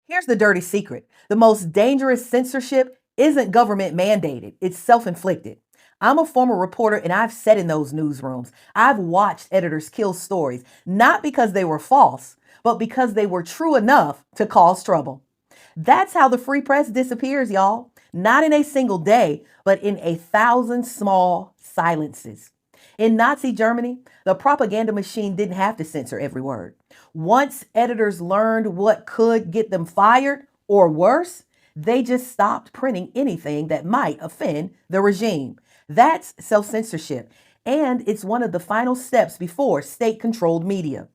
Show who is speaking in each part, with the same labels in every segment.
Speaker 1: Here's the dirty secret: the most dangerous censorship isn't government mandated, it's self inflicted. I'm a former reporter and I've sat in those newsrooms. I've watched editors kill stories, not because they were false, but because they were true enough to cause trouble. That's how the free press disappears, y'all. Not in a single day, but in 1,000 small silences. In Nazi Germany, the propaganda machine didn't have to censor every word. Once editors learned what could get them fired, or worse, they just stopped printing anything that might offend the regime. That's self censorship, and it's one of the final steps before state controlled media.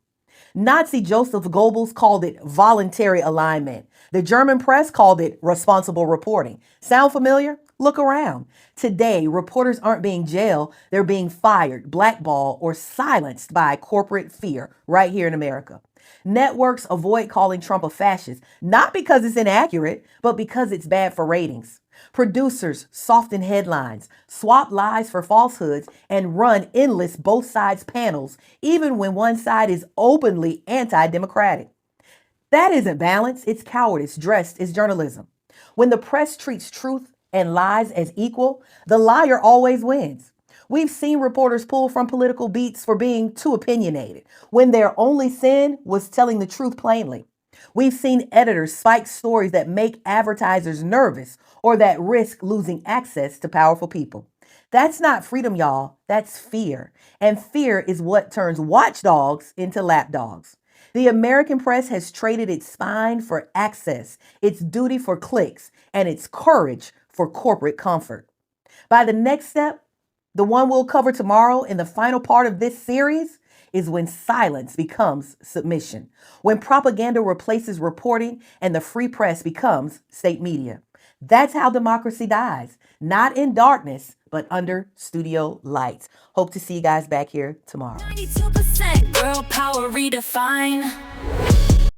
Speaker 1: Nazi Joseph Goebbels called it voluntary alignment. The German press called it responsible reporting. Sound familiar? Look around. Today, reporters aren't being jailed, they're being fired, blackballed, or silenced by corporate fear right here in America. Networks avoid calling Trump a fascist, not because it's inaccurate, but because it's bad for ratings. Producers soften headlines, swap lies for falsehoods, and run endless both sides panels, even when one side is openly anti democratic. That isn't balance, it's cowardice dressed as journalism. When the press treats truth and lies as equal, the liar always wins. We've seen reporters pull from political beats for being too opinionated, when their only sin was telling the truth plainly. We've seen editors spike stories that make advertisers nervous or that risk losing access to powerful people. That's not freedom, y'all. That's fear. And fear is what turns watchdogs into lapdogs. The American press has traded its spine for access, its duty for clicks, and its courage for corporate comfort. By the next step, the one we'll cover tomorrow in the final part of this series, is when silence becomes submission, when propaganda replaces reporting and the free press becomes state media. That's how democracy dies, not in darkness, but under studio lights. Hope to see you guys back here tomorrow.
Speaker 2: 92% girl power redefined.